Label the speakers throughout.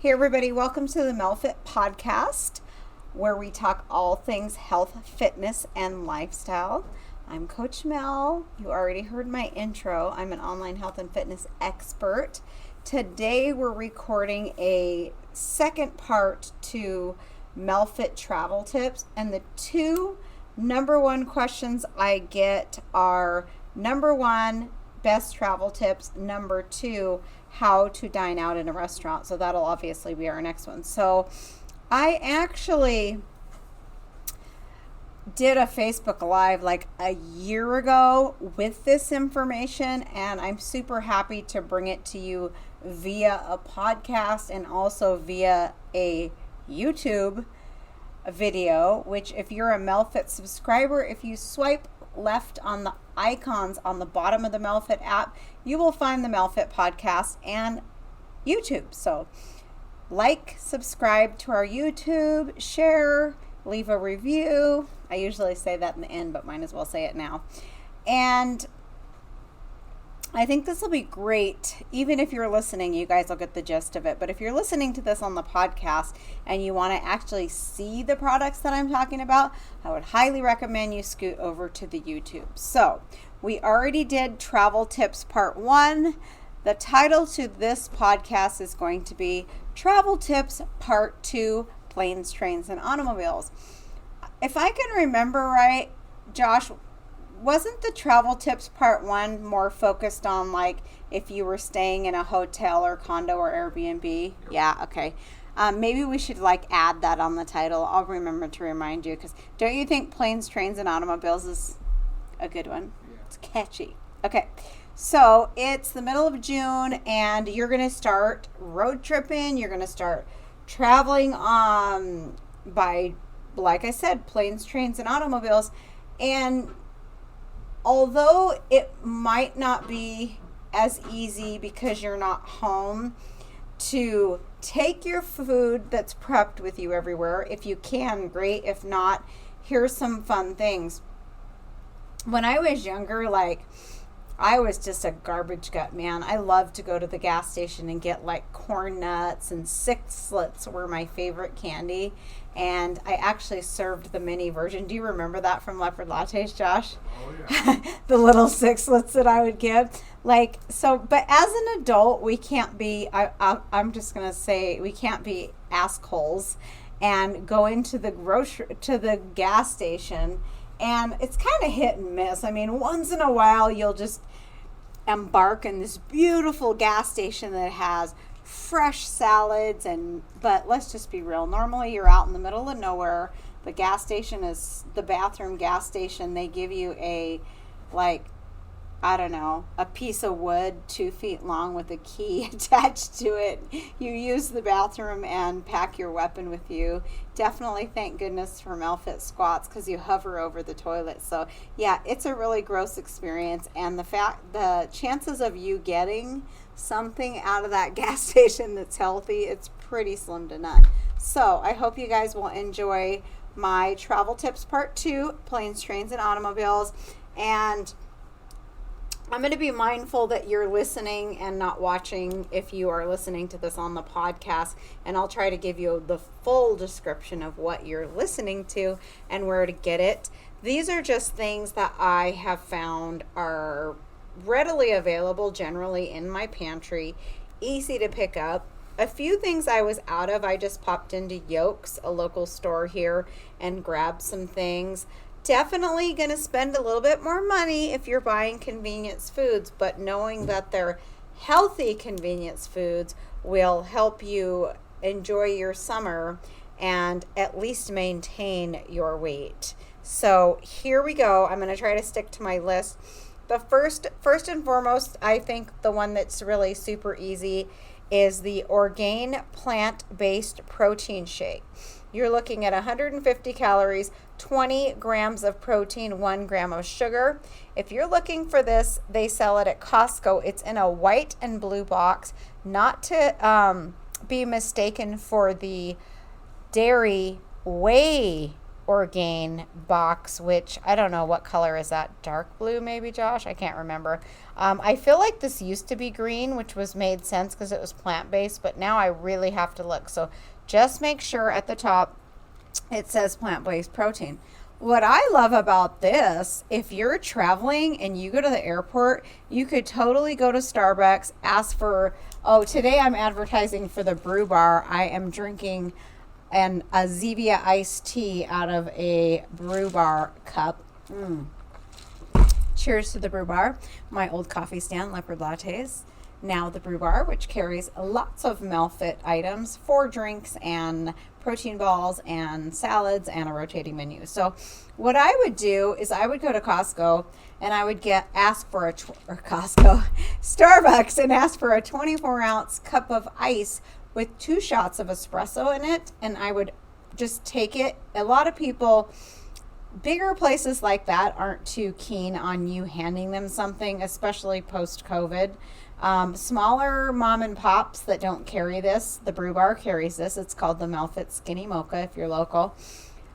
Speaker 1: Hey everybody, welcome to the MelFit podcast, where we talk all things health, fitness, and lifestyle. I'm Coach Mel. You already heard my intro. I'm an online health and fitness expert. Today we're recording a second part to MelFit travel tips, and the two number one questions I get are number one, best travel tips, number two, how to dine out in a restaurant. So that'll obviously be our next one. So I actually did a Facebook Live like a year ago with this information, and I'm super happy to bring it to you via a podcast and also via a YouTube video, which if you're a MelFit subscriber, if you swipe left on the icons on the bottom of the MelFit app, you will find the MelFit podcast and YouTube. So like, subscribe to our YouTube, share, leave a review. I usually say that in the end, but might as well say it now. And I think this will be great. Even if you're listening, you guys will get the gist of it. But if you're listening to this on the podcast and you want to actually see the products that I'm talking about, I would highly recommend you scoot over to the YouTube. So we already did travel tips part 1. The title to this podcast is going to be Travel Tips Part 2, Planes, Trains, and Automobiles. If I can remember right, Josh, wasn't the travel tips part 1 more focused on like if you were staying in a hotel or condo or Airbnb? Yeah, okay. Maybe we should like add that on the title. I'll remember to remind you, because don't you think Planes, Trains, and Automobiles is a good one? Yeah. It's catchy. Okay, so it's the middle of June and you're going to start road tripping. You're going to start traveling by, like I said, planes, trains, and automobiles. And although it might not be as easy because you're not home to take your food that's prepped with you everywhere, if you can, great. If not, here's some fun things. When I was younger, I was just a garbage gut, man. I loved to go to the gas station and get like corn nuts, and Sixlets were my favorite candy. And I actually served the mini version. Do you remember that from Leopard Lattes, Josh?
Speaker 2: Oh, yeah.
Speaker 1: The little Sixlets that I would give. But as an adult, we can't be, I'm just going to say, we can't be assholes and go into the gas station. And it's kind of hit and miss. I mean, once in a while, you'll just embark in this beautiful gas station that has fresh salads, but let's just be real. Normally you're out in the middle of nowhere. The gas station is the bathroom gas station. They give you a piece of wood 2 feet long with a key attached to it. You use the bathroom and pack your weapon with you. Definitely thank goodness for MelFit squats, because you hover over the toilet. So yeah, it's a really gross experience, and the chances of you getting something out of that gas station that's healthy, it's pretty slim to none. So I hope you guys will enjoy my travel tips part 2, planes, trains, and automobiles. And I'm going to be mindful that you're listening and not watching if you are listening to this on the podcast, and I'll try to give you the full description of what you're listening to and where to get it. These are just things that I have found are readily available generally in my pantry, easy to pick up. A few things I was out of, I just popped into Yolks, a local store here, and grabbed some things. Definitely going to spend a little bit more money if you're buying convenience foods, but knowing that they're healthy convenience foods will help you enjoy your summer and at least maintain your weight. So here we go. I'm going to try to stick to my list. The first and foremost, I think the one that's really super easy is the Orgain plant-based protein shake. You're looking at 150 calories, 20 grams of protein, 1 gram of sugar. If you're looking for this, they sell it at Costco. It's in a white and blue box, not to be mistaken for the dairy whey Orgain box, which I don't know what color is that. Dark blue, maybe, Josh? I can't remember. I feel like this used to be green, which was made sense because it was plant-based, but now I really have to look. So just make sure at the top it says plant-based protein. What I love about this, if you're traveling and you go to the airport, you could totally go to Starbucks, ask for, oh, today I'm advertising for the Brew Bar. I am drinking a Zevia iced tea out of a Brew Bar cup. Cheers to the Brew Bar. My old coffee stand, Leopard Lattes. Now the Brew Bar, which carries lots of MelFit items for drinks and protein balls and salads and a rotating menu. So what I would do is I would go to Costco and I would Starbucks and ask for a 24-ounce cup of ice with 2 shots of espresso in it, and I would just take it. A lot of people, bigger places like that, aren't too keen on you handing them something, especially post-COVID. Smaller mom and pops that don't carry this, the Brew Bar carries this. It's called the MelFit Skinny Mocha if you're local.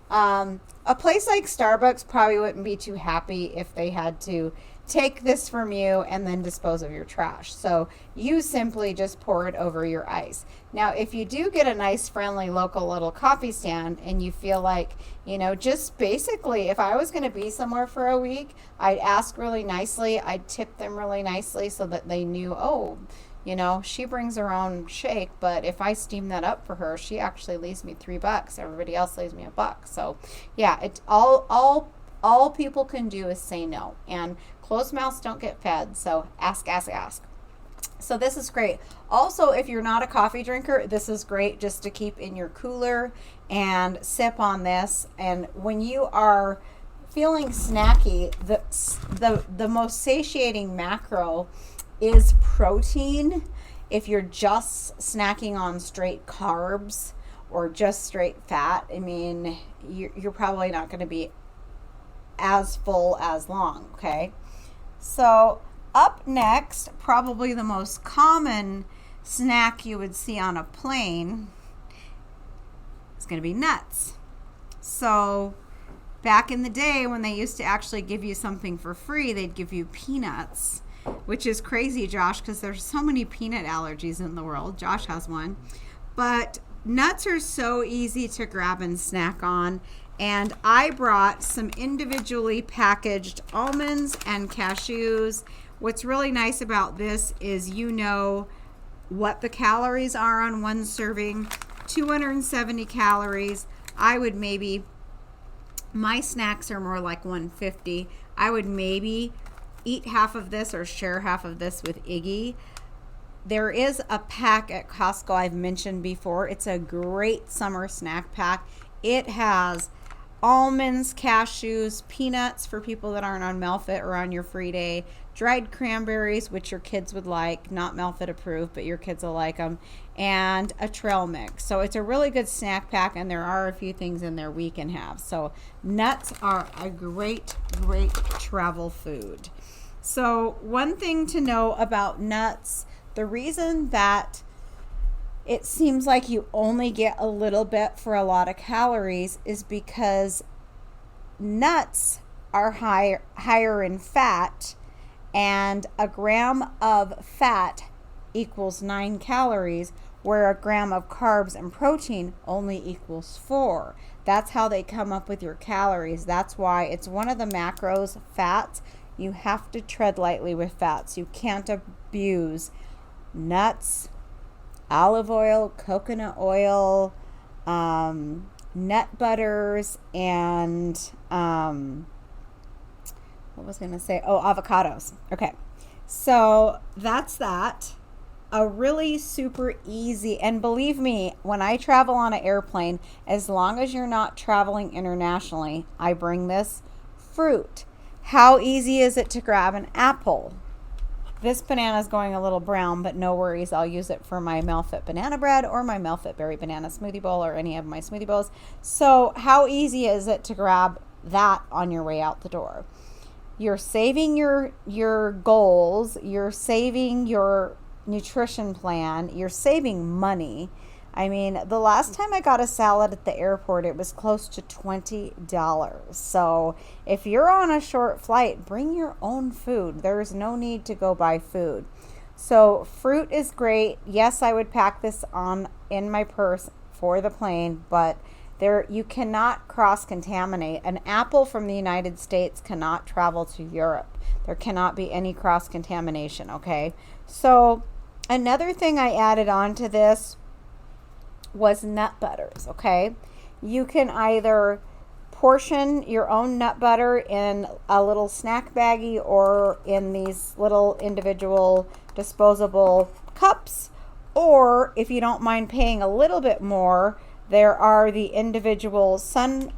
Speaker 1: A place like Starbucks probably wouldn't be too happy if they had to take this from you and then dispose of your trash. So you simply just pour it over your ice. Now, if you do get a nice, friendly, local little coffee stand and you feel like, just basically, if I was going to be somewhere for a week, I'd ask really nicely. I'd tip them really nicely so that they knew, she brings her own shake, but if I steam that up for her, she actually leaves me $3. Everybody else leaves me $1. So yeah, it's all people can do is say no, and closed mouths don't get fed. So ask. So this is great. Also, if you're not a coffee drinker, this is great just to keep in your cooler and sip on this. And when you are feeling snacky, the most satiating macro is protein. If you're just snacking on straight carbs or just straight fat, you're probably not going to be as full as long, okay? So up next, probably the most common snack you would see on a plane is going to be nuts. So back in the day when they used to actually give you something for free, they'd give you peanuts, which is crazy, Josh, because there's so many peanut allergies in the world. Josh has one. But nuts are so easy to grab and snack on. And I brought some individually packaged almonds and cashews. What's really nice about this is what the calories are on one serving. 270 calories. My snacks are more like 150. I would maybe eat half of this or share half of this with Iggy. There is a pack at Costco I've mentioned before. It's a great summer snack pack. It has almonds, cashews, peanuts for people that aren't on MelFit or on your free day, dried cranberries, which your kids would like, not MelFit approved, but your kids will like them, and a trail mix. So it's a really good snack pack, and there are a few things in there we can have. So nuts are a great, great travel food. So one thing to know about nuts, the reason that it seems like you only get a little bit for a lot of calories is because nuts are higher in fat, and a gram of fat equals 9 calories, where a gram of carbs and protein only equals 4. That's how they come up with your calories. That's why it's one of the macros, fats. You have to tread lightly with fats. You can't abuse nuts, olive oil, coconut oil, nut butters, and avocados. Okay, so that's that. A really super easy, and believe me, when I travel on an airplane, as long as you're not traveling internationally, I bring this fruit. How easy is it to grab an apple? This banana is going a little brown, but no worries. I'll use it for my MelFit banana bread or my MelFit berry banana smoothie bowl or any of my smoothie bowls. So how easy is it to grab that on your way out the door? You're saving your goals. You're saving your nutrition plan. You're saving money. I mean, the last time I got a salad at the airport, it was close to $20. So if you're on a short flight, bring your own food. There's no need to go buy food. So fruit is great. Yes, I would pack this on in my purse for the plane, but there you cannot cross-contaminate. An apple from the United States cannot travel to Europe. There cannot be any cross-contamination, okay? So another thing I added on to this was nut butters, okay? You can either portion your own nut butter in a little snack baggie or in these little individual disposable cups, or if you don't mind paying a little bit more, there are the individual sunflower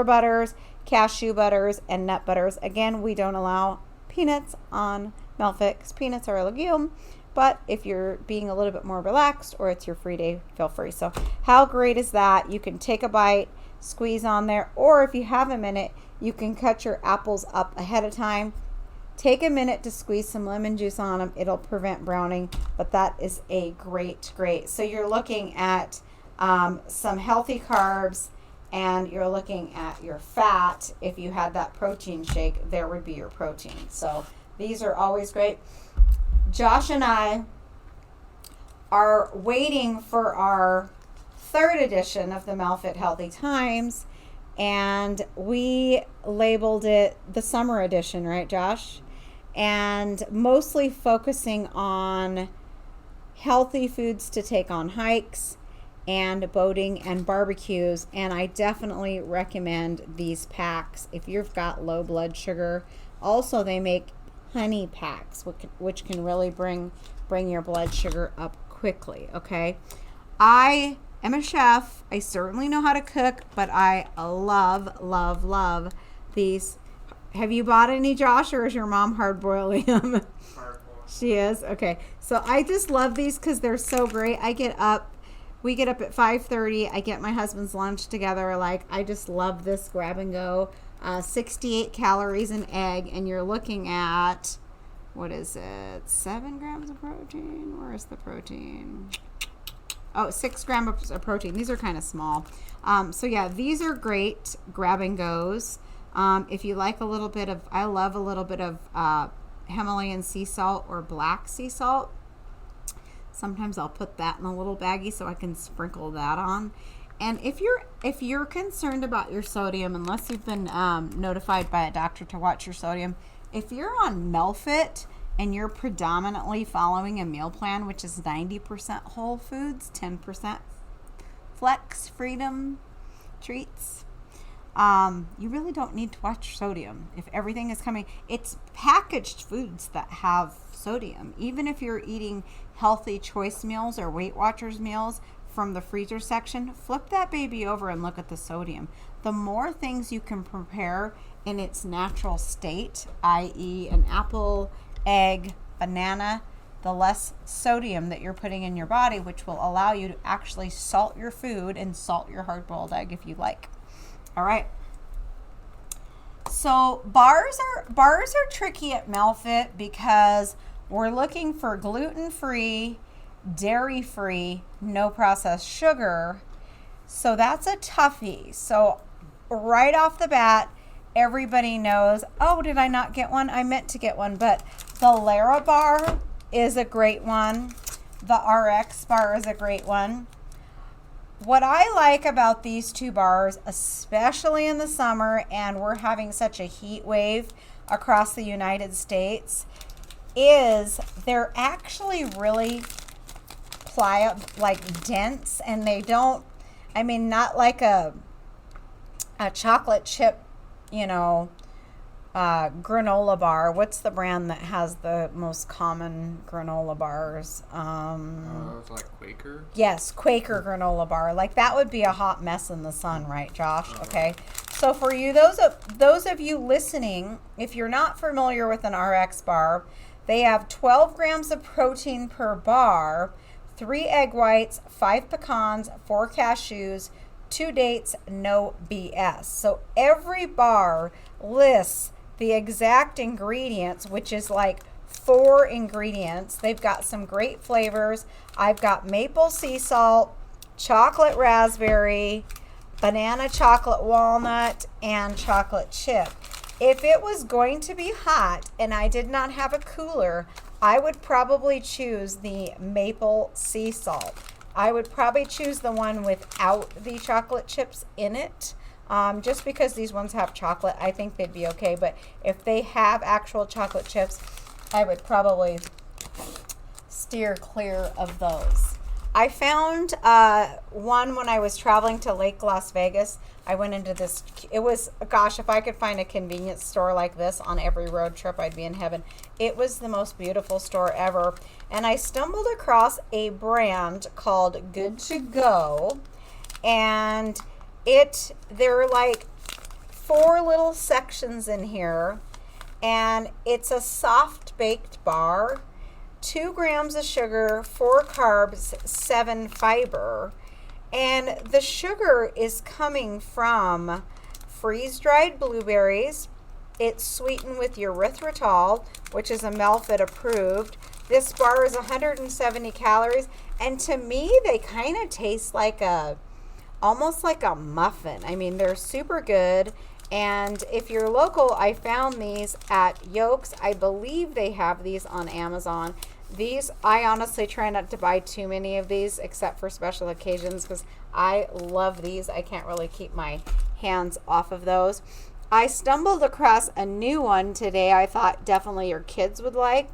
Speaker 1: butters, cashew butters, and nut butters. Again, we don't allow peanuts on MelFit because peanuts are a legume. But if you're being a little bit more relaxed or it's your free day, feel free. So how great is that? You can take a bite, squeeze on there, or if you have a minute, you can cut your apples up ahead of time. Take a minute to squeeze some lemon juice on them. It'll prevent browning, but that is a great. So you're looking at some healthy carbs, and you're looking at your fat. If you had that protein shake, there would be your protein. So these are always great. Josh and I are waiting for our third edition of the MelFit Healthy Times, and we labeled it the summer edition, right, Josh? And mostly focusing on healthy foods to take on hikes and boating and barbecues. And I definitely recommend these packs if you've got low blood sugar. Also, they make honey packs, which can really bring your blood sugar up quickly, okay? I am a chef. I certainly know how to cook, but I love these. Have you bought any, Josh, or is your mom hard-boiling them? Hard-boiled. She is? Okay. So I just love these because they're so great. We get up at 5:30. I get my husband's lunch together. Like, I just love this grab and go. 68 calories an egg, and you're looking at, what is it, 7 grams of protein? Where is the protein? Oh, 6 grams of protein. These are kind of small. So yeah, these are great grab and goes. If you like a little bit of, I love a little bit of Himalayan sea salt or black sea salt. Sometimes I'll put that in a little baggie so I can sprinkle that on. And if you're concerned about your sodium, unless you've been notified by a doctor to watch your sodium, if you're on MelFit and you're predominantly following a meal plan, which is 90% whole foods, 10% flex, freedom, treats, you really don't need to watch sodium. If everything is coming, it's packaged foods that have sodium. Even if you're eating healthy choice meals or Weight Watchers meals from the freezer section, flip that baby over and look at the sodium. The more things you can prepare in its natural state, i.e. an apple, egg, banana, the less sodium that you're putting in your body, which will allow you to actually salt your food and salt your hard-boiled egg if you like. All right. So bars are tricky at MelFit because we're looking for gluten-free, dairy-free, no processed sugar. So that's a toughie. So right off the bat, everybody knows, oh, did I not get one? I meant to get one. But the Lara bar is a great one. The RX bar is a great one. What I like about these two bars, especially in the summer, and we're having such a heat wave across the United States, is they're actually really pliable, like dense, and they don't, I mean, not like a chocolate chip, granola bar. What's the brand that has the most common granola bars?
Speaker 2: It's like Quaker?
Speaker 1: Yes, Quaker granola bar. Like that would be a hot mess in the sun, right, Josh? Okay. So for you, those of you listening, if you're not familiar with an RX bar, they have 12 grams of protein per bar, 3 egg whites, 5 pecans, 4 cashews, 2 dates, no BS. So every bar lists the exact ingredients, which is like 4 ingredients. They've got some great flavors. I've got maple sea salt, chocolate raspberry, banana chocolate walnut, and chocolate chip. If it was going to be hot and I did not have a cooler, I would probably choose the maple sea salt. I would probably choose the one without the chocolate chips in it. Just because these ones have chocolate, I think they'd be okay. But if they have actual chocolate chips, I would probably steer clear of those. I found one when I was traveling to Lake Las Vegas. I went into this, it was, gosh, if I could find a convenience store like this on every road trip, I'd be in heaven. It was the most beautiful store ever. And I stumbled across a brand called Good to Go. And there are like 4 little sections in here. And it's a soft baked bar. 2 grams of sugar, 4 carbs, 7 fiber. And the sugar is coming from freeze-dried blueberries. It's sweetened with erythritol, which is a MelFit approved. This bar is 170 calories. And to me, they kind of taste like almost like a muffin. I mean, they're super good. And if you're local, I found these at Yolks. I believe they have these on Amazon. These, I honestly try not to buy too many of these except for special occasions because I love these. I can't really keep my hands off of those. I stumbled across a new one today I thought definitely your kids would like.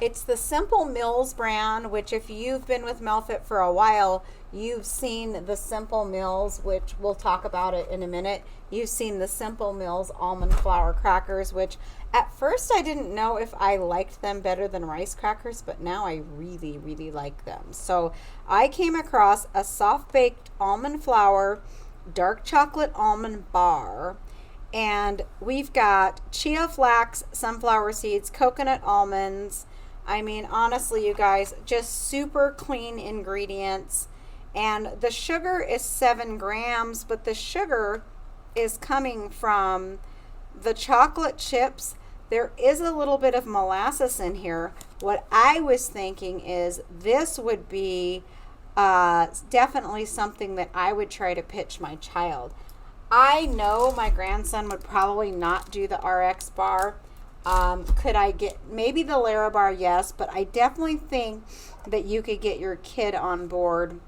Speaker 1: It's the Simple Mills brand, which if you've been with MelFit for a while, you've seen the Simple Mills, which we'll talk about it in a minute. You've seen the Simple Mills almond flour crackers, which at first I didn't know if I liked them better than rice crackers, but now I really, really like them. So I came across a soft-baked almond flour, dark chocolate almond bar, and we've got chia flax, sunflower seeds, coconut almonds. I mean, honestly, you guys, just super clean ingredients. And the sugar is 7 grams, but the sugar is coming from the chocolate chips. There is a little bit of molasses in here. What I was thinking is this would be definitely something that I would try to pitch my child. I know my grandson would probably not do the RX bar. Could I get maybe the Larabar? Yes, but I definitely think that you could get your kid on board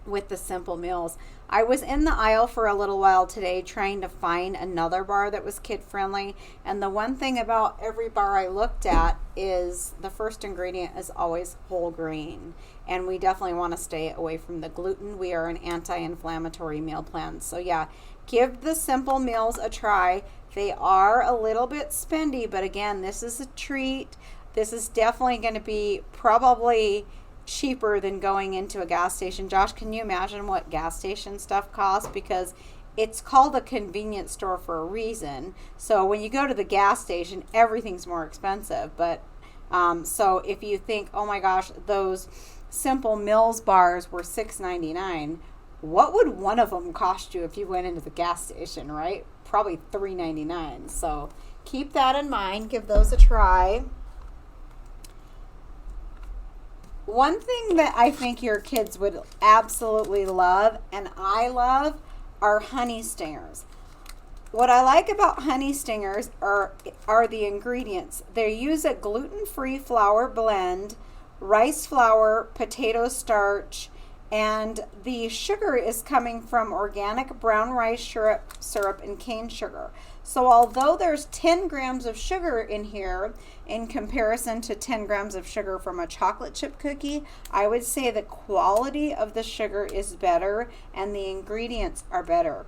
Speaker 1: with the Simple Meals. I was in the aisle for a little while today trying to find another bar that was kid friendly, and the one thing about every bar I looked at is the first ingredient is always whole grain, and we definitely want to stay away from the gluten. We are an anti-inflammatory meal plan. So yeah, give the Simple Meals a try. They are a little bit spendy, but again, this is a treat. This is definitely going to be probably cheaper than going into a gas station. Josh, can you imagine what gas station stuff costs? Because it's called a convenience store for a reason. So when you go to the gas station, everything's more expensive. But so if you think, oh my gosh, those Simple Mills bars were $6.99, what would one of them cost you if you went into the gas station, right? Probably $3.99. So keep that in mind. Give those a try. One thing that I think your kids would absolutely love, and I love, are honey stingers. What I like about honey stingers are the ingredients. They use a gluten-free flour blend, rice flour, potato starch, and the sugar is coming from organic brown rice syrup and cane sugar. So although there's 10 grams of sugar in here in comparison to 10 grams of sugar from a chocolate chip cookie, I would say the quality of the sugar is better and the ingredients are better.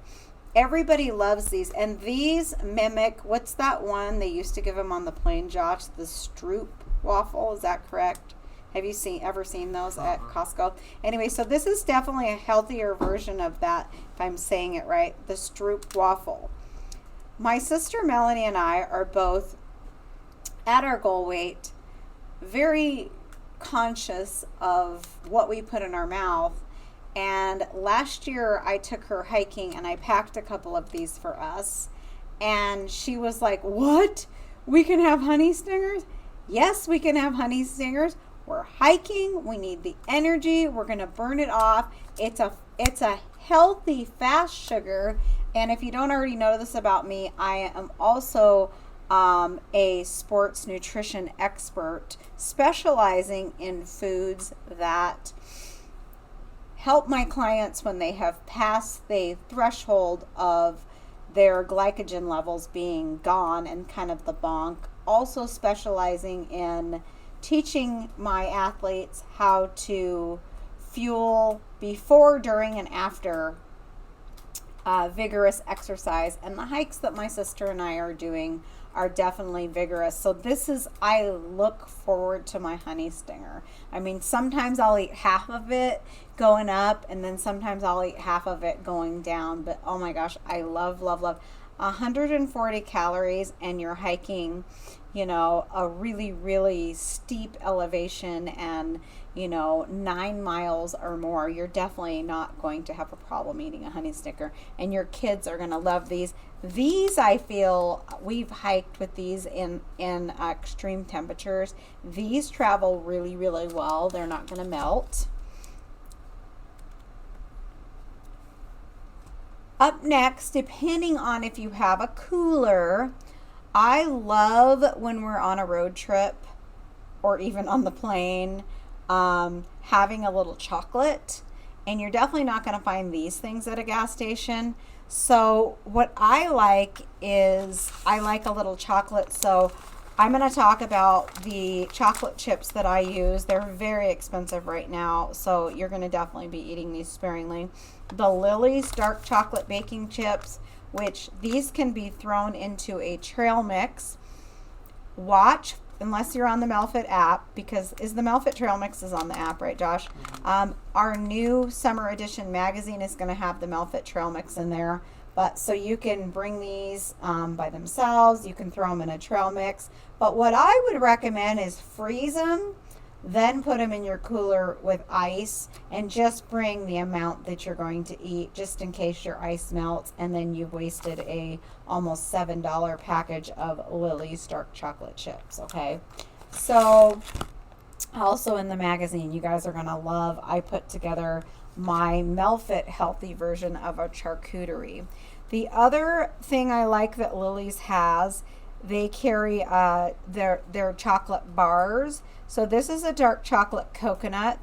Speaker 1: Everybody loves these, and these mimic, what's that one they used to give them on the plane, Josh? The Stroop waffle, is that correct? Have you ever seen those at Costco? Anyway, so this is definitely a healthier version of that, if I'm saying it right, the Stroop waffle. My sister Melanie and I are both at our goal weight, very conscious of what we put in our mouth. And last year I took her hiking and I packed a couple of these for us. And she was like, "What? We can have honey stingers?" Yes, we can have honey stingers. We're hiking. We need the energy. We're going to burn it off. It's a healthy fast sugar. And if you don't already know this about me, I am also a sports nutrition expert specializing in foods that help my clients when they have passed the threshold of their glycogen levels being gone and kind of the bonk. Also specializing in teaching my athletes how to fuel before, during, and after vigorous exercise. And the hikes that my sister and I are doing are definitely vigorous. So I look forward to my honey stinger. I mean, sometimes I'll eat half of it going up, and then sometimes I'll eat half of it going down. But oh my gosh, I love, love, love 140 calories, and you're hiking, a really, really steep elevation and, 9 miles or more. You're definitely not going to have a problem eating a honey sticker, and your kids are going to love these. These, I feel, we've hiked with these in extreme temperatures. These travel really, really well. They're not going to melt. Up next, depending on if you have a cooler, I love when we're on a road trip or even on the plane, having a little chocolate. And you're definitely not going to find these things at a gas station. So what I like is I like a little chocolate. So I'm going to talk about the chocolate chips that I use. They're very expensive right now, so you're going to definitely be eating these sparingly. The Lily's dark chocolate baking chips, which these can be thrown into a trail mix. Watch, unless you're on the MelFit app, because the MelFit trail mix is on the app, right, Josh? Mm-hmm. Our new summer edition magazine is going to have the MelFit trail mix in there. But so you can bring these by themselves. You can throw them in a trail mix. But what I would recommend is freeze them, then put them in your cooler with ice, and just bring the amount that you're going to eat, just in case your ice melts, and then you've wasted a almost $7 package of Lily's dark chocolate chips. Okay, so also in the magazine, you guys are gonna love. I put together my MelFit healthy version of a charcuterie. The other thing I like that Lily's has, they carry their chocolate bars. So this is a dark chocolate coconut.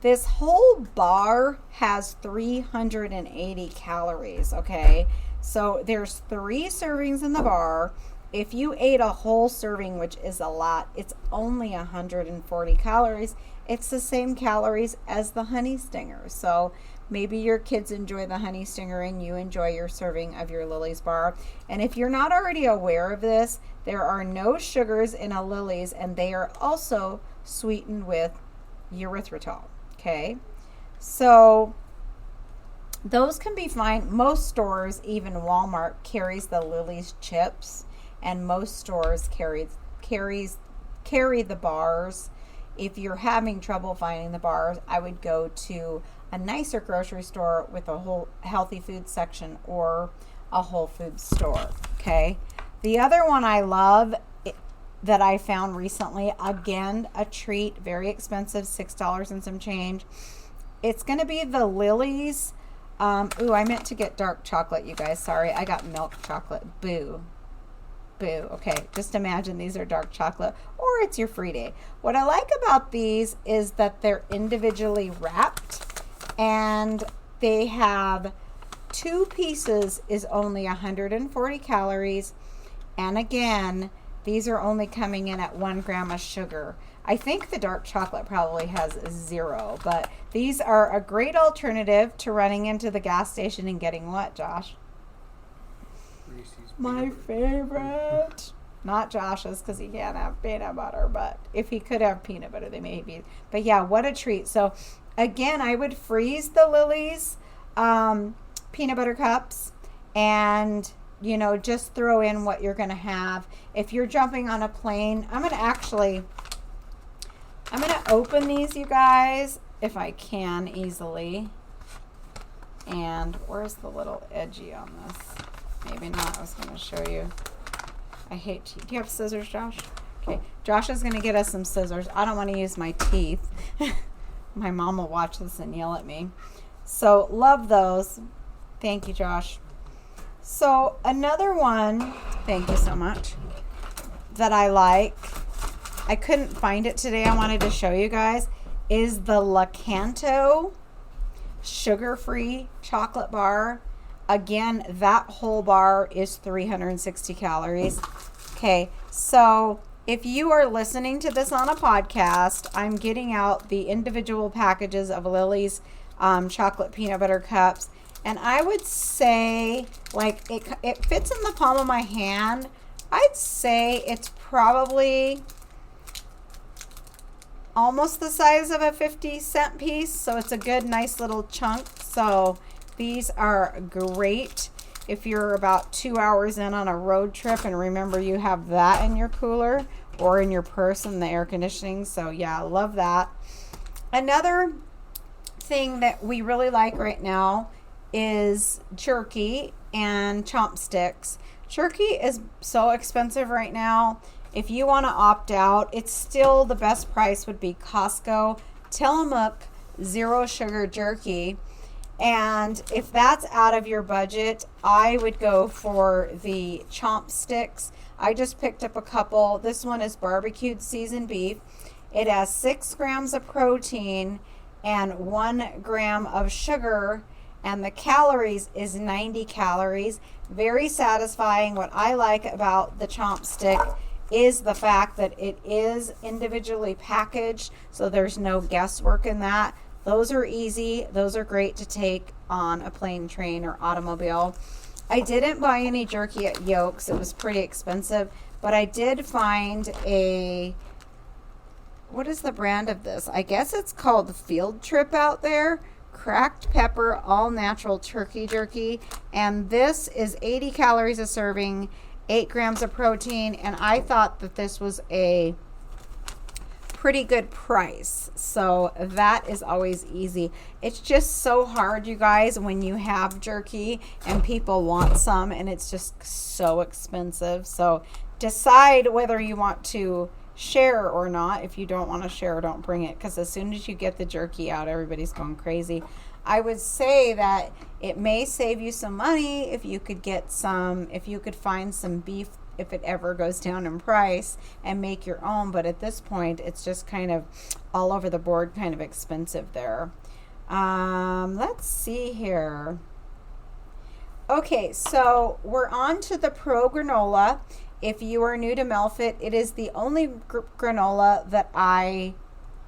Speaker 1: This whole bar has 380 calories, okay? So there's 3 servings in the bar. If you ate a whole serving, which is a lot, it's only 140 calories. It's the same calories as the honey stinger. So maybe your kids enjoy the honey stinger and you enjoy your serving of your Lily's bar. And if you're not already aware of this, there are no sugars in a Lily's, and they are also sweetened with erythritol. Okay, so those can be fine. Most stores, even Walmart, carries the Lily's chips, and most stores carry the bars. If you're having trouble finding the bars, I would go to a nicer grocery store with a whole healthy food section or a Whole Foods store. Okay, the other one I love that I found recently, again, a treat, very expensive, $6 and some change. It's going to be the Lily's. I meant to get dark chocolate, you guys. Sorry, I got milk chocolate. Boo. Okay, just imagine these are dark chocolate, or it's your free day. What I like about these is that they're individually wrapped, and they have 2 pieces is only 140 calories. And again, these are only coming in at 1 gram of sugar. I think the dark chocolate probably has 0, but these are a great alternative to running into the gas station and getting what, Josh? My favorite. Not Josh's, because he can't have peanut butter, but if he could have peanut butter, they may be. But yeah, what a treat. So again, I would freeze the Lily's peanut butter cups, and just throw in what you're going to have. If you're jumping on a plane, I'm going to open these, you guys, if I can easily. And where's the little edgy on this? Maybe not. I was going to show you. I hate to. Do you have scissors, Josh? Okay, Josh is going to get us some scissors. I don't want to use my teeth. My mom will watch this and yell at me. So, love those. Thank you, Josh. So, another one, thank you so much, that I like, I couldn't find it today, I wanted to show you guys, is the Lakanto sugar-free chocolate bar. Again, that whole bar is 360 calories. Okay, so if you are listening to this on a podcast, I'm getting out the individual packages of Lily's chocolate peanut butter cups. And I would say, like, it fits in the palm of my hand. I'd say it's probably almost the size of a 50-cent piece. So it's a good, nice little chunk. So these are great if you're about 2 hours in on a road trip. And remember, you have that in your cooler or in your purse in the air conditioning. So yeah, I love that. Another thing that we really like right now is jerky and chopsticks. Jerky is so expensive right now. If you want to opt out, it's still the best price would be Costco Tillamook zero sugar jerky. And if that's out of your budget, I would go for the chopsticks. I just picked up a couple. This one is barbecued seasoned beef. It has 6 grams of protein and 1 gram of sugar, and the calories is 90 calories. Very satisfying. What I like about the chopstick is the fact that it is individually packaged, so there's no guesswork in that. Those are easy. Those are great to take on a plane, train, or automobile. I didn't buy any jerky at Yolks. It was pretty expensive, but I did find a, what is the brand of this? I guess it's called Field Trip out there. Cracked pepper, all natural turkey jerky. And this is 80 calories a serving, 8 grams of protein. And I thought that this was a pretty good price. So that is always easy. It's just so hard, you guys, when you have jerky and people want some and it's just so expensive. So decide whether you want to share or not. If you don't want to share, don't bring it, because as soon as you get the jerky out, everybody's going crazy. I would say that it may save you some money if you could get some, if you could find some beef, if it ever goes down in price, and make your own. But at this point, it's just kind of all over the board, kind of expensive there. Let's see here. Okay, so we're on to the Pro Granola. If you are new to MelFit, it is the only granola that I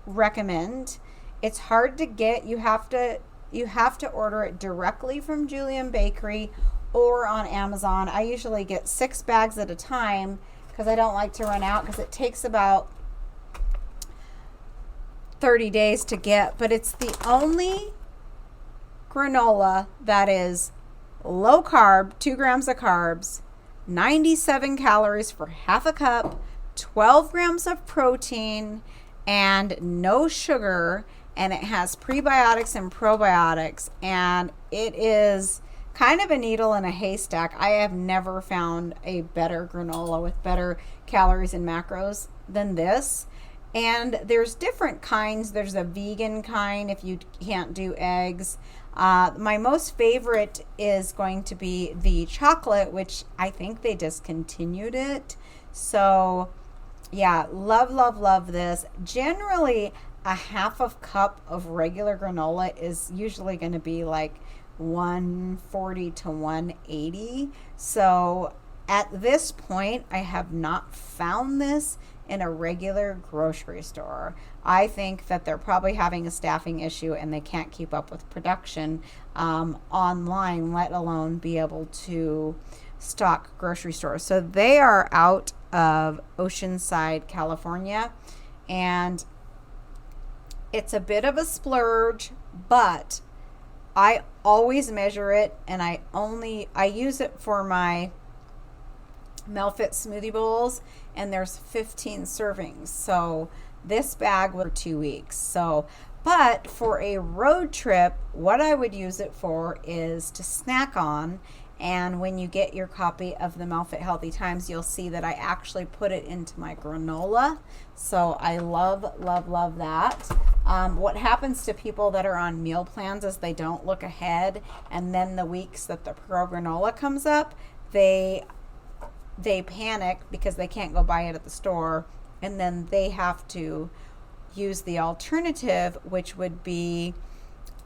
Speaker 1: recommend. It's hard to get. You have to order it directly from Julian Bakery or on Amazon. I usually get 6 bags at a time because I don't like to run out, because it takes about 30 days to get. But it's the only granola that is low carb, 2 grams of carbs, 97 calories for half a cup, 12 grams of protein, and no sugar. And it has prebiotics and probiotics. And it is kind of a needle in a haystack. I have never found a better granola with better calories and macros than this. And there's different kinds. There's a vegan kind if you can't do eggs. My most favorite is going to be the chocolate, which I think they discontinued it. So yeah, love this. Generally, a half of cup of regular granola is usually going to be like 140 to 180. So at this point, I have not found this in a regular grocery store. I think that they're probably having a staffing issue and they can't keep up with production online, let alone be able to stock grocery stores. So they are out of Oceanside, California, and it's a bit of a splurge, but I always measure it, and I use it for my MelFit smoothie bowls, and there's 15 servings. So this bag was for 2 weeks. So, but for a road trip, what I would use it for is to snack on. And when you get your copy of the MelFit Healthy Times, you'll see that I actually put it into my granola. So I love, love, love that. What happens to people that are on meal plans is they don't look ahead, and then the weeks that the Pro Granola comes up, they panic because they can't go buy it at the store, and then they have to use the alternative, which would be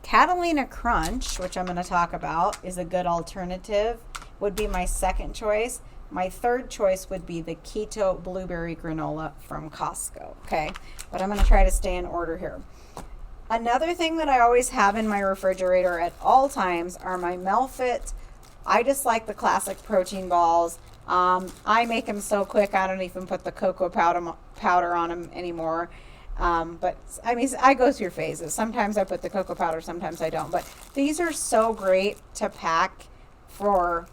Speaker 1: Catalina Crunch, which I'm going to talk about, is a good alternative, would be my second choice. My third choice would be the Keto Blueberry Granola from Costco, okay? But I'm going to try to stay in order here. Another thing that I always have in my refrigerator at all times are my MelFit. I just like the classic protein balls. I make them so quick, I don't even put the cocoa powder on them anymore. But I mean, I go through phases. Sometimes I put the cocoa powder, sometimes I don't. But these are so great to pack for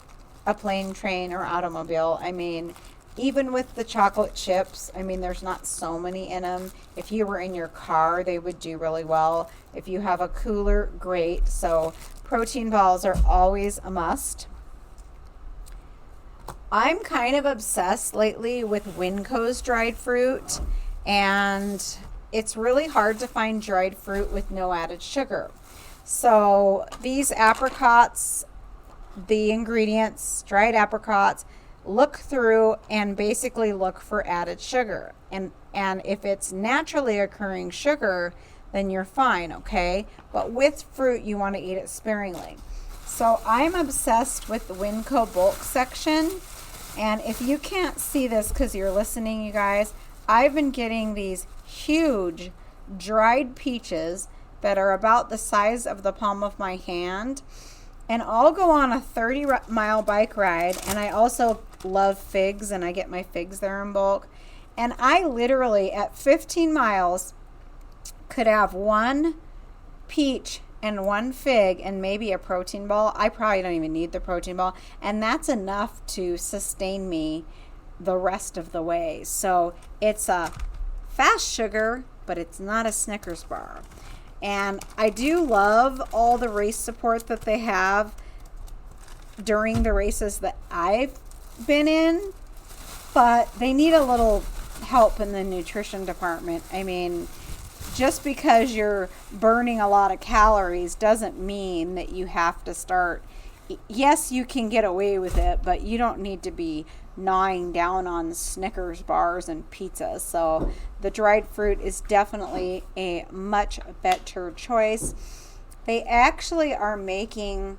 Speaker 1: a plane, train, or automobile. I mean, even with the chocolate chips, I mean, there's not so many in them. If you were in your car, they would do really well. If you have a cooler, great. So protein balls are always a must. I'm kind of obsessed lately with Winco's dried fruit, and it's really hard to find dried fruit with no added sugar. So these apricots, the ingredients, dried apricots, look through and basically look for added sugar. And if it's naturally occurring sugar, then you're fine, okay? But with fruit, you want to eat it sparingly. So I'm obsessed with the Winco bulk section. And if you can't see this because you're listening, you guys, I've been getting these huge dried peaches that are about the size of the palm of my hand. And I'll go on a 30-mile bike ride. And I also love figs, and I get my figs there in bulk. And I literally, at 15 miles, could have one peach and one fig and maybe a protein ball. I probably don't even need the protein ball. And that's enough to sustain me the rest of the way. So it's a fast sugar, but it's not a Snickers bar. And I do love all the race support that they have during the races that I've been in, but they need a little help in the nutrition department. I mean, just because you're burning a lot of calories doesn't mean that you have to start. Yes, you can get away with it, but you don't need to be gnawing down on Snickers bars and pizzas. So the dried fruit is definitely a much better choice. They actually are making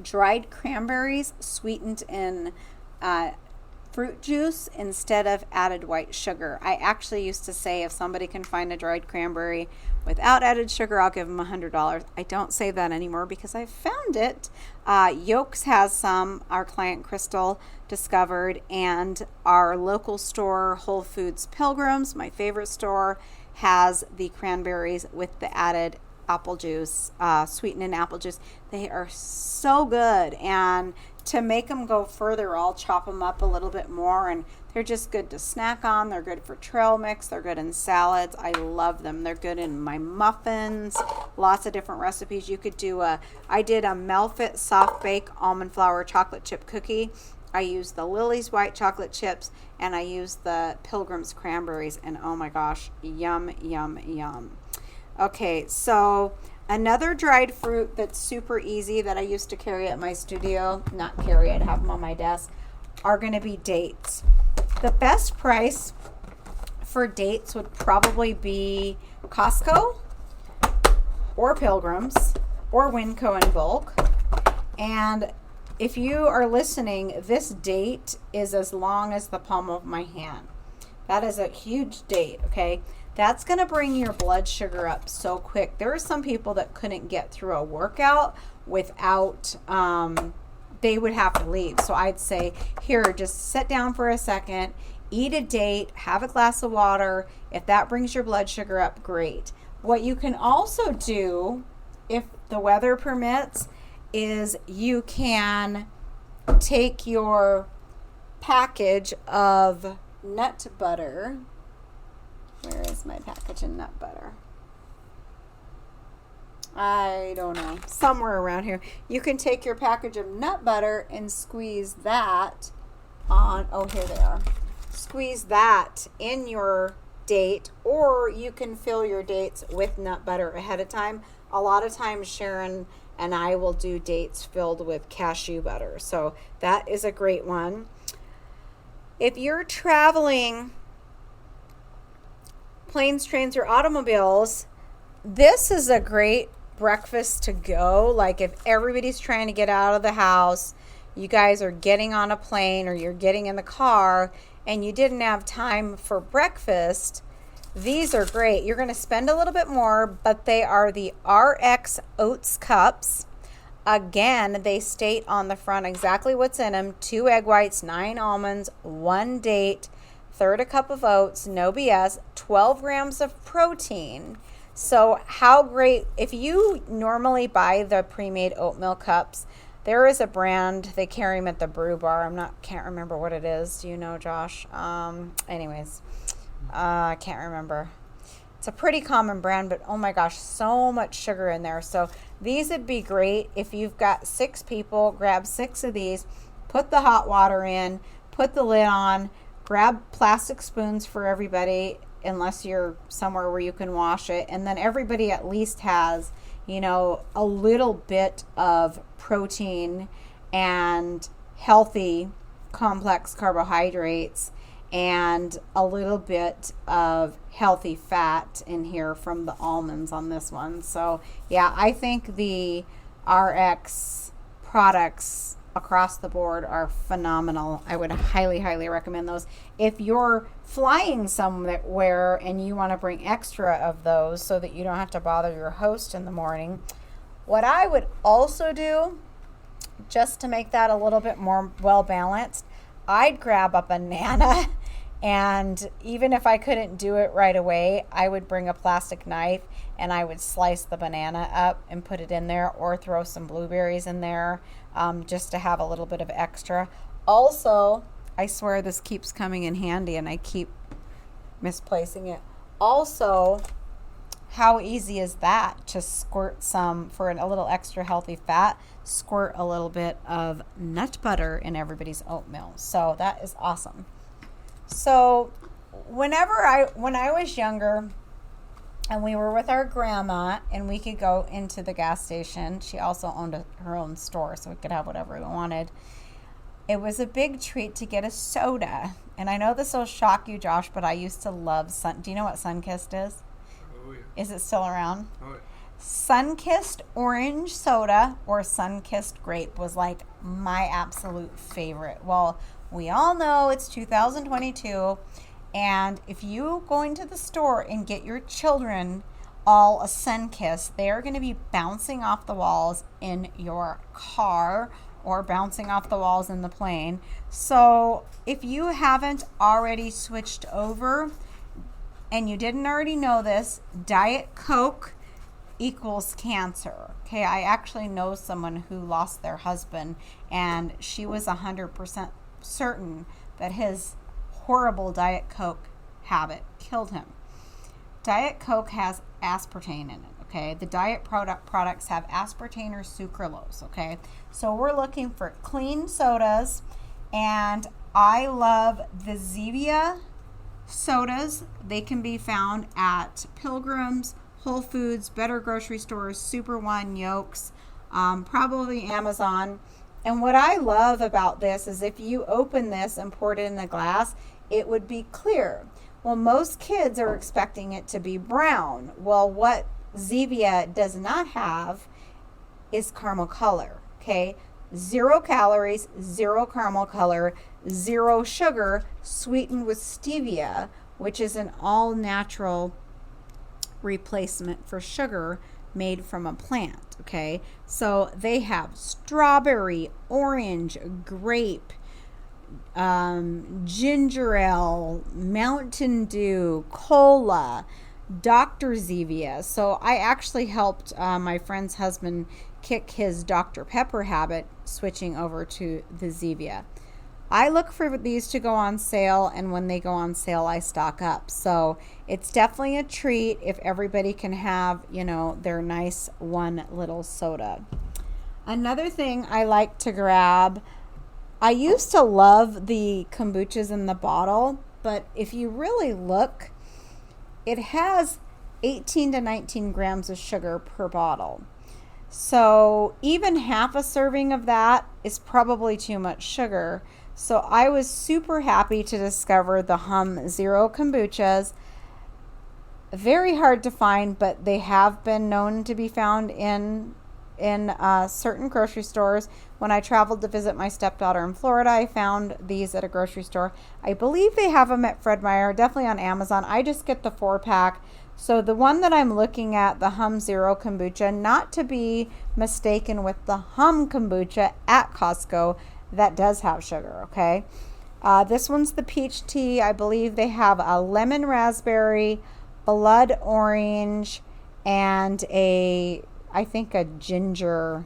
Speaker 1: dried cranberries sweetened in fruit juice instead of added white sugar. I actually used to say if somebody can find a dried cranberry without added sugar, I'll give them $100. I don't say that anymore because I found it. Yolks has some, our client Crystal discovered, and our local store, Whole Foods Pilgrims, my favorite store, has the cranberries with the added apple juice, sweetened in apple juice. They are so good, and to make them go further, I'll chop them up a little bit more, and they're just good to snack on. They're good for trail mix. They're good in salads. I love them. They're good in my muffins. Lots of different recipes. You could do I did a MelFit soft bake almond flour chocolate chip cookie. I used the Lily's white chocolate chips, and I used the Pilgrim's cranberries, and oh my gosh, yum, yum, yum. Okay, so another dried fruit that's super easy that I used to carry at my studio, not carry, I'd have them on my desk, are going to be dates. The best price for dates would probably be Costco or Pilgrims or Winco in bulk. And if you are listening, this date is as long as the palm of my hand. That is a huge date, okay? That's going to bring your blood sugar up so quick. There are some people that couldn't get through a workout without, they would have to leave. So I'd say, here, just sit down for a second, eat a date, have a glass of water. If that brings your blood sugar up, great. What you can also do, if the weather permits, is you can take your package of nut butter. Where is my package of nut butter? I don't know, somewhere around here. You can take your package of nut butter and squeeze that on, oh, here they are. Squeeze that in your date, or you can fill your dates with nut butter ahead of time. A lot of times Sharon and I will do dates filled with cashew butter. So that is a great one. If you're traveling planes, trains, or automobiles, this is a great breakfast to go. Like if everybody's trying to get out of the house, you guys are getting on a plane or you're getting in the car and you didn't have time for breakfast, these are great. You're going to spend a little bit more, but they are the RX Oats Cups. Again, they state on the front exactly what's in them. 2 egg whites, 9 almonds, 1 date, third a cup of oats, no BS, 12 grams of protein. So how great, if you normally buy the pre-made oatmeal cups, there is a brand, they carry them at the Brew Bar. Can't remember what it is. Do you know, Josh? Anyways, I can't remember. It's a pretty common brand, but oh my gosh, so much sugar in there. So these would be great if you've got 6 people. Grab 6 of these, put the hot water in, put the lid on, grab plastic spoons for everybody, unless you're somewhere where you can wash it. And then everybody at least has, a little bit of protein and healthy complex carbohydrates and a little bit of healthy fat in here from the almonds on this one. So yeah, I think the RX products across the board are phenomenal. I would highly, highly recommend those. If you're flying somewhere and you want to bring extra of those so that you don't have to bother your host in the morning, what I would also do, just to make that a little bit more well balanced, I'd grab a banana, and even if I couldn't do it right away, I would bring a plastic knife and I would slice the banana up and put it in there, or throw some blueberries in there, just to have a little bit of extra. Also, I swear this keeps coming in handy and I keep misplacing it. Also, how easy is that to squirt some, for a little extra healthy fat, squirt a little bit of nut butter in everybody's oatmeal. So that is awesome. So when I was younger and we were with our grandma and we could go into the gas station, she also owned her own store, so we could have whatever we wanted. It was a big treat to get a soda. And I know this will shock you, Josh, but I used to love do you know what Sunkist is?
Speaker 2: Oh, yeah.
Speaker 1: Is it still around?
Speaker 2: Oh, yeah.
Speaker 1: Sunkist orange soda or Sunkist grape was like my absolute favorite. Well, we all know it's 2022, and if you go into the store and get your children all a Sunkist, they are going to be bouncing off the walls in your car or bouncing off the walls in the plane. So if you haven't already switched over and you didn't already know this, Diet Coke equals cancer. Okay, I actually know someone who lost their husband, and she was 100% certain that his horrible Diet Coke habit killed him. Diet Coke has aspartame in it. Okay, the diet products have aspartame or sucralose. Okay, so we're looking for clean sodas, and I love the Zevia sodas. They can be found at Pilgrim's, Whole Foods, Better Grocery Stores, Super One, Yolks, probably Amazon. And what I love about this is if you open this and pour it in the glass, it would be clear. Well, most kids are expecting it to be brown. Well, what Zevia does not have is caramel color. Okay, 0 calories, 0 caramel color, 0 sugar, sweetened with stevia, which is an all-natural replacement for sugar made from a plant. Okay, so they have strawberry, orange, grape, ginger ale, Mountain Dew, cola, Dr. Zevia. So I actually helped my friend's husband kick his Dr. Pepper habit, switching over to the Zevia. I look for these to go on sale, and when they go on sale, I stock up. So it's definitely a treat if everybody can have, their nice one little soda. Another thing I like to grab, I used to love the kombuchas in the bottle, but if you really look, it has 18 to 19 grams of sugar per bottle. So even half a serving of that is probably too much sugar. So I was super happy to discover the Hum Zero kombuchas. Very hard to find, but they have been known to be found in certain grocery stores. When I traveled to visit my stepdaughter in Florida, I found these at a grocery store. I believe they have them at Fred Meyer, definitely on Amazon. I just get the 4-pack. So the one that I'm looking at, the Hum Zero kombucha, not to be mistaken with the Hum kombucha at Costco, that does have sugar, okay? This one's the peach tea. I believe they have a lemon raspberry, blood orange, and I think a ginger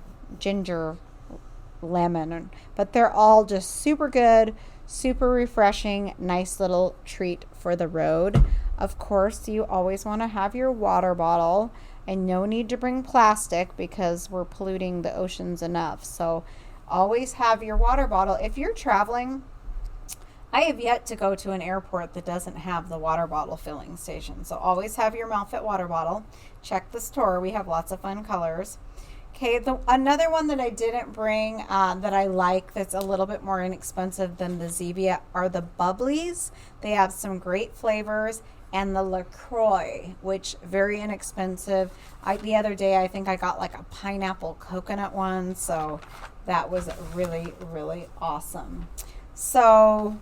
Speaker 1: lemon. But they're all just super good, super refreshing, nice little treat for the road. Of course, you always want to have your water bottle, and no need to bring plastic because we're polluting the oceans enough. So always have your water bottle. If you're traveling, I have yet to go to an airport that doesn't have the water bottle filling station. So always have your MelFit water bottle. Check the store. We have lots of fun colors. Okay, another one that I didn't bring that I like that's a little bit more inexpensive than the Zevia are the Bubblies. They have some great flavors. And the LaCroix, which very inexpensive. The other day, I think I got like a pineapple coconut one. So that was really, really awesome. So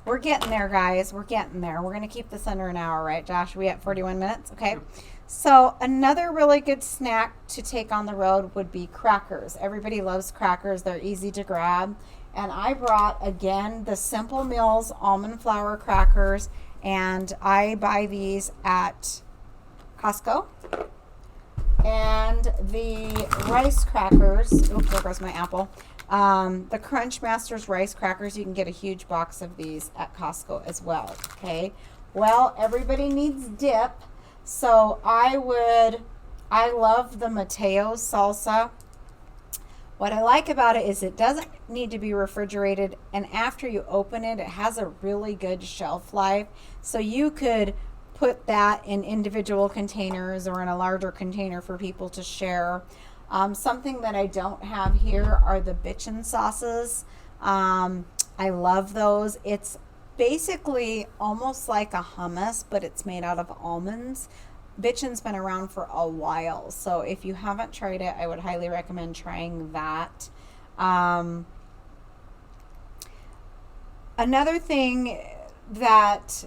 Speaker 1: we're getting there, guys. We're getting there. We're going to keep this under an hour, right, Josh? We at 41 minutes? Okay. So another really good snack to take on the road would be crackers. Everybody loves crackers. They're easy to grab. And I brought, again, the Simple Mills almond flour crackers. And I buy these at Costco. And the rice crackers, oops, there goes my apple. The Crunch Masters rice crackers, you can get a huge box of these at Costco as well. Okay. Well, everybody needs dip. So I love the Mateo's salsa. What I like about it is it doesn't need to be refrigerated, and after you open it, it has a really good shelf life. So you could put that in individual containers or in a larger container for people to share. Something that I don't have here are the bitchin' sauces. I love those. It's basically almost like a hummus, but it's made out of almonds. Bitchin's been around for a while, so if you haven't tried it, I would highly recommend trying that. Another thing that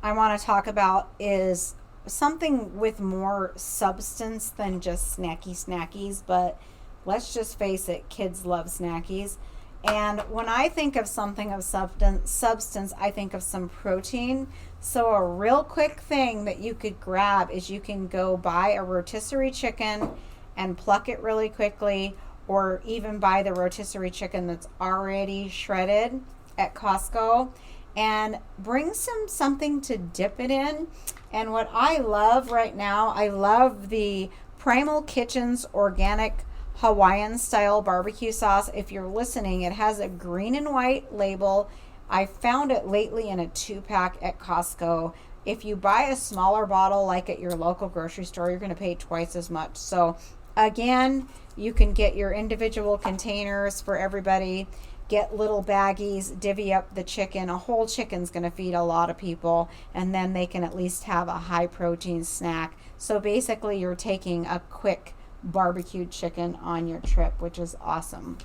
Speaker 1: I want to talk about is something with more substance than just snackies, but let's just face it, kids love snackies. And when I think of something of substance, I think of some protein. So a real quick thing that you could grab is you can go buy a rotisserie chicken and pluck it really quickly, or even buy the rotisserie chicken that's already shredded at Costco, and bring something to dip it in. And what I love right now, I love the Primal Kitchen's organic Hawaiian style barbecue sauce. If you're listening, it has a green and white label. I found it lately in a 2-pack at Costco. If you buy a smaller bottle like at your local grocery store, you're going to pay twice as much. So again, you can get your individual containers for everybody, get little baggies, divvy up the chicken. A whole chicken's going to feed a lot of people, and then they can at least have a high protein snack. So basically you're taking a quick barbecued chicken on your trip, which is awesome.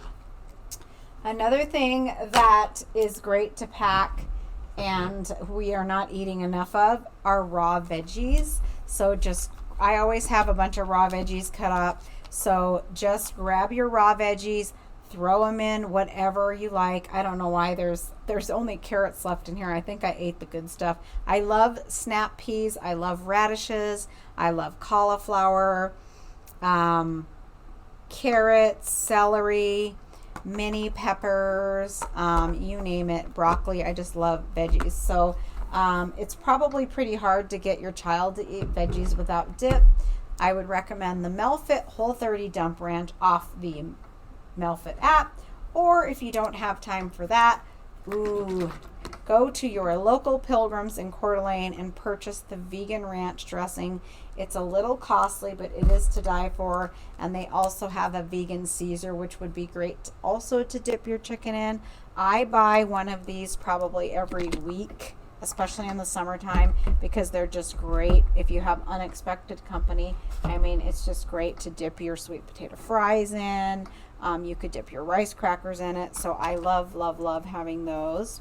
Speaker 1: Another thing that is great to pack and we are not eating enough of are raw veggies. So I always have a bunch of raw veggies cut up. So just grab your raw veggies, throw them in whatever you like. I don't know why there's only carrots left in here. I think I ate the good stuff. I love snap peas. I love radishes. I love cauliflower. Carrots, celery, mini peppers, you name it, broccoli. I just love veggies. So it's probably pretty hard to get your child to eat veggies without dip. I would recommend the MelFit Whole30 Dump Ranch off the MelFit app. Or if you don't have time for that, go to your local Pilgrims in Coeur d'Alene and purchase the vegan ranch dressing. It's a little costly, but it is to die for. And they also have a vegan Caesar, which would be great also to dip your chicken in. I buy one of these probably every week, especially in the summertime, because they're just great if you have unexpected company. I mean, it's just great to dip your sweet potato fries in. You could dip your rice crackers in it. So I love, love, love having those.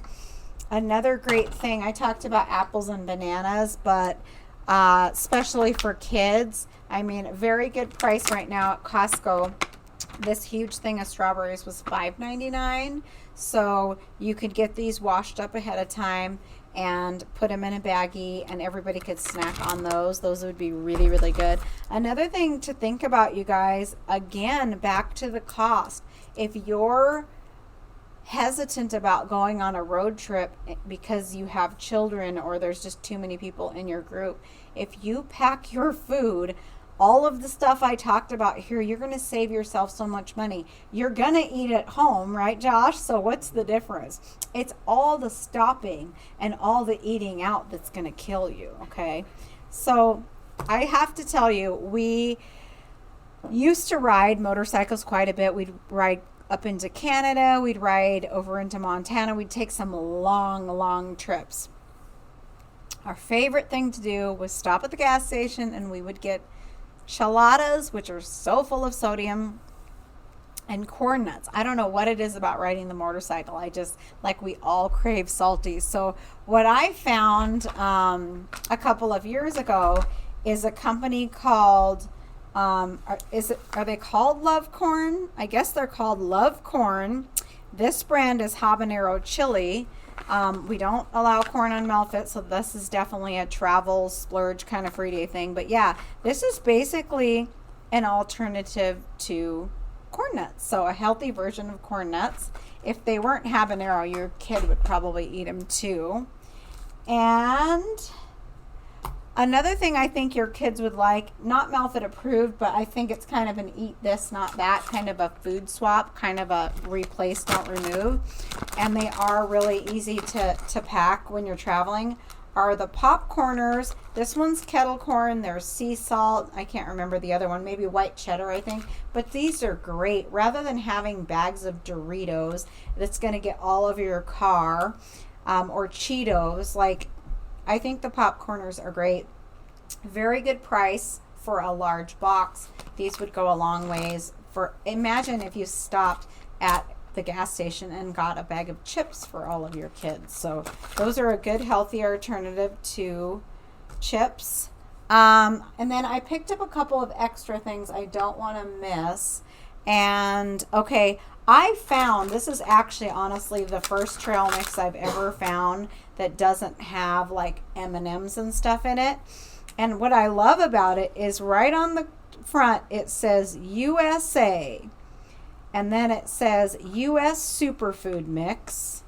Speaker 1: Another great thing, I talked about apples and bananas, but especially for kids, I mean, very good price right now at Costco. This huge thing of strawberries was $5.99. So you could get these washed up ahead of time and put them in a baggie, and everybody could snack on those. Those would be really, really good. Another thing to think about, you guys, again, back to the cost. If you're hesitant about going on a road trip because you have children or there's just too many people in your group, if you pack your food, all of the stuff I talked about here, you're going to save yourself so much money. You're going to eat at home, right, Josh? So what's the difference? It's all the stopping and all the eating out that's going to kill you, okay? So I have to tell you, we used to ride motorcycles quite a bit. We'd ride up into Canada. We'd ride over into Montana. We'd take some long, long trips. Our favorite thing to do was stop at the gas station, and we would get chaladas, which are so full of sodium, and corn nuts. I don't know what it is about riding the motorcycle. I just, like, we all crave salty. So what I found a couple of years ago is a company called, are they called Love Corn? I guess they're called Love Corn. This brand is habanero chili. We don't allow corn on MelFit, so this is definitely a travel splurge kind of free day thing. But yeah, this is basically an alternative to corn nuts. So a healthy version of corn nuts. If they weren't habanero, your kid would probably eat them too. And another thing I think your kids would like, not MelFit approved, but I think it's kind of an eat this, not that, kind of a food swap, kind of a replace, don't remove. And they are really easy to pack when you're traveling, are the popcorners. This one's kettle corn. There's sea salt. I can't remember the other one. Maybe white cheddar, I think. But these are great. Rather than having bags of Doritos that's going to get all over your car, or Cheetos, like, I think the popcorners are great. Very good price for a large box. These would go a long ways. Imagine if you stopped at the gas station and got a bag of chips for all of your kids. So those are a good, healthy alternative to chips. And then I picked up a couple of extra things I don't want to miss. And okay, I found, this is actually honestly the first trail mix I've ever found that doesn't have like M&Ms and stuff in it. And what I love about it is right on the front it says USA, and then it says US Superfood Mix,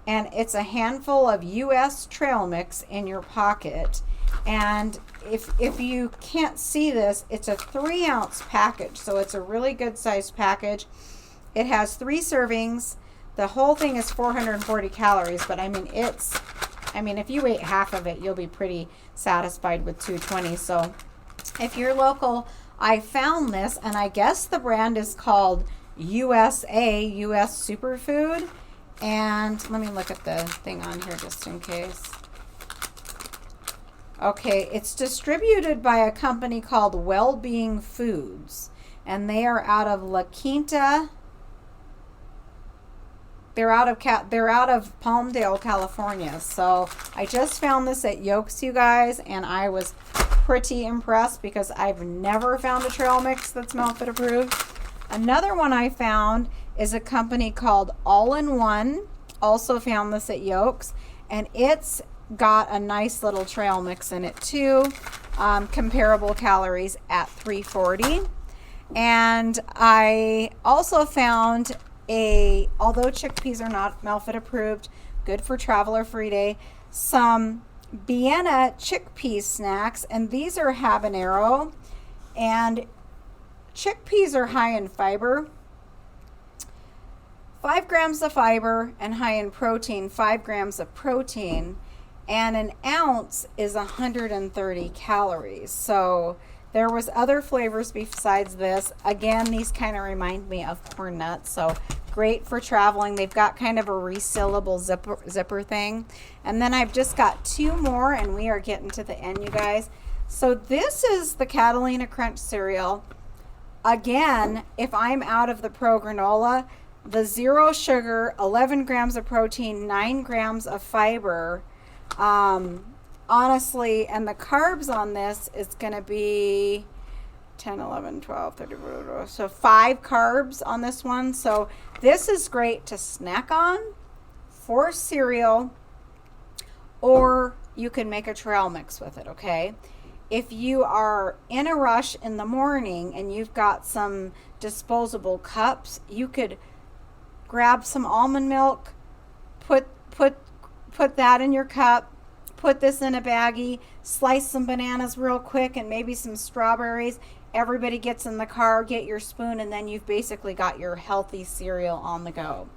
Speaker 1: and it's a handful of US trail mix in your pocket. And if you can't see this, it's a 3-ounce package, so it's a really good sized package. It has 3 servings. The whole thing is 440 calories, but I mean, if you ate half of it, you'll be pretty satisfied with 220. So if you're local, I found this, and I guess the brand is called USA, US Superfood. And let me look at the thing on here just in case. Okay, it's distributed by a company called Wellbeing Foods, and they are out of La Quinta. They're out of Palmdale, California. So I just found this at Yolks, you guys, and I was pretty impressed because I've never found a trail mix that's MelFit approved. Another one I found is a company called All in One. Also found this at Yolks, and it's got a nice little trail mix in it too. Comparable calories at 340. And I also found although chickpeas are not MelFit approved, good for traveler free day, some Vienna chickpea snacks, and these are habanero, and chickpeas are high in fiber, 5 grams of fiber, and high in protein, 5 grams of protein, and an ounce is 130 calories. So there was other flavors besides this. Again, these kind of remind me of corn nuts, so great for traveling. They've got kind of a resealable zipper thing. And then I've just got 2 more, and we are getting to the end, you guys. So this is the Catalina Crunch cereal. Again, if I'm out of the Pro Granola, the 0 sugar, 11 grams of protein, 9 grams of fiber, honestly, and the carbs on this is going to be 10, 11, 12, 30, so 5 carbs on this one. So this is great to snack on for cereal, or you can make a trail mix with it, okay? If you are in a rush in the morning and you've got some disposable cups, you could grab some almond milk, put that in your cup, put this in a baggie, slice some bananas real quick and maybe some strawberries. Everybody gets in the car, get your spoon, and then you've basically got your healthy cereal on the go.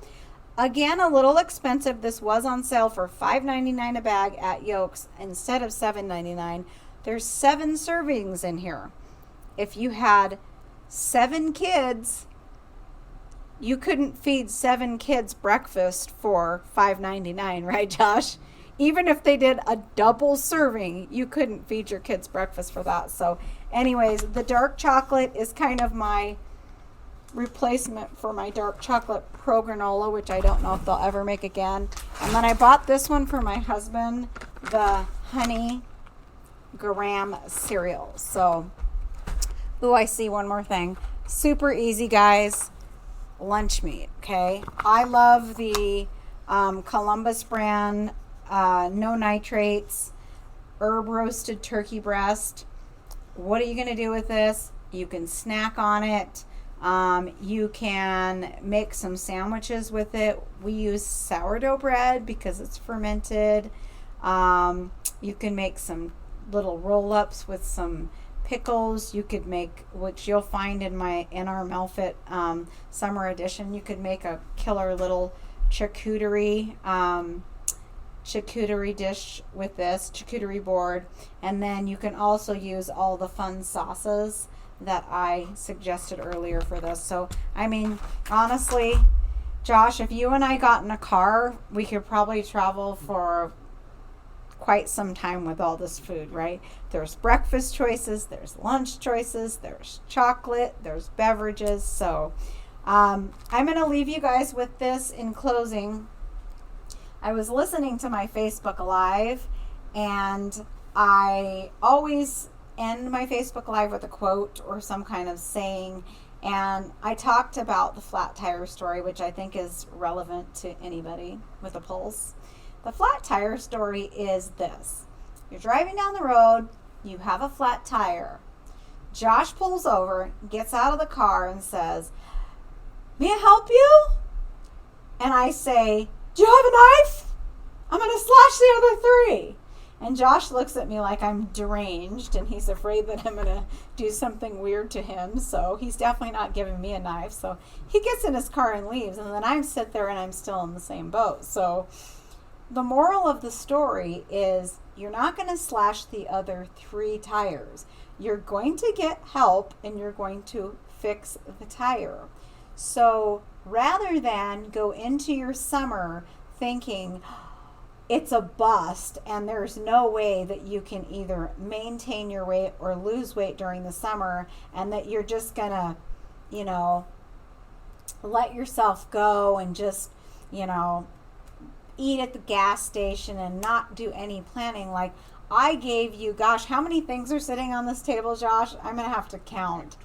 Speaker 1: Again, a little expensive. This was on sale for $5.99 a bag at Yolks instead of $7.99. There's 7 servings in here. If you had 7 kids, you couldn't feed 7 kids breakfast for $5.99, right, Josh? Even if they did a double serving, you couldn't feed your kids breakfast for that. So anyways, the dark chocolate is kind of my replacement for my dark chocolate Pro Granola, which I don't know if they'll ever make again. And then I bought this one for my husband, the Honey Graham cereal. So, I see one more thing. Super easy, guys. Lunch meat, okay? I love the Columbus brand, no nitrates, herb roasted turkey breast. What are you going to do with this? You can snack on it. You can make some sandwiches with it. We use sourdough bread because it's fermented. You can make some little roll-ups with some pickles. You could make, which you'll find in our MelFit summer edition, you could make a killer little charcuterie dish with this charcuterie board. And then you can also use all the fun sauces that I suggested earlier for this. So I mean, honestly, Josh, if you and I got in a car, we could probably travel for quite some time with all this food, right? There's breakfast choices, there's lunch choices, there's chocolate, there's beverages. So I'm going to leave you guys with this in closing. I was listening to my Facebook Live, and I always end my Facebook Live with a quote or some kind of saying, and I talked about the flat tire story, which I think is relevant to anybody with a pulse. The flat tire story is this. You're driving down the road, you have a flat tire. Josh pulls over, gets out of the car and says, "May I help you?" And I say, "Do you have a knife? I'm going to slash the other 3. And Josh looks at me like I'm deranged, and he's afraid that I'm going to do something weird to him. So he's definitely not giving me a knife. So he gets in his car and leaves, and then I sit there and I'm still in the same boat. So the moral of the story is you're not going to slash the other 3 tires. You're going to get help, and you're going to fix the tire. So rather than go into your summer thinking it's a bust and there's no way that you can either maintain your weight or lose weight during the summer, and that you're just going to, let yourself go and just, eat at the gas station and not do any planning. Like I gave you, gosh, how many things are sitting on this table, Josh? I'm going to have to count.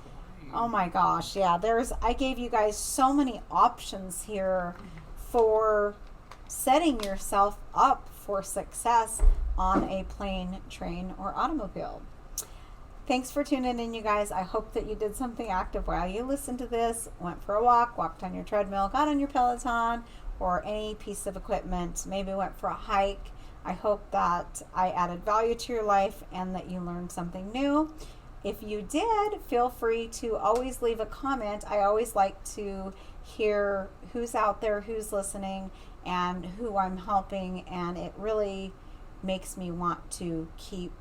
Speaker 1: Oh my gosh. Yeah, I gave you guys so many options here for setting yourself up for success on a plane, train, or automobile. Thanks for tuning in, you guys. I hope that you did something active while you listened to this, went for a walk, walked on your treadmill, got on your Peloton, or any piece of equipment, maybe went for a hike. I hope that I added value to your life and that you learned something new. If you did, feel free to always leave a comment. I always like to hear who's out there, who's listening, and who I'm helping, and it really makes me want to keep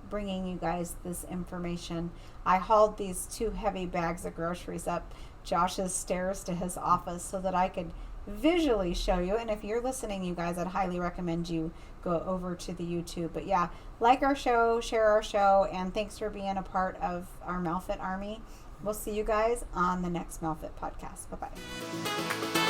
Speaker 1: bringing you guys this information. I hauled these 2 heavy bags of groceries up Josh's stairs to his office so that I could visually show you. And if you're listening, you guys, I'd highly recommend you go over to the YouTube. But yeah, like our show, share our show, and thanks for being a part of our MelFit Army. We'll see you guys on the next MelFit podcast. Bye-bye.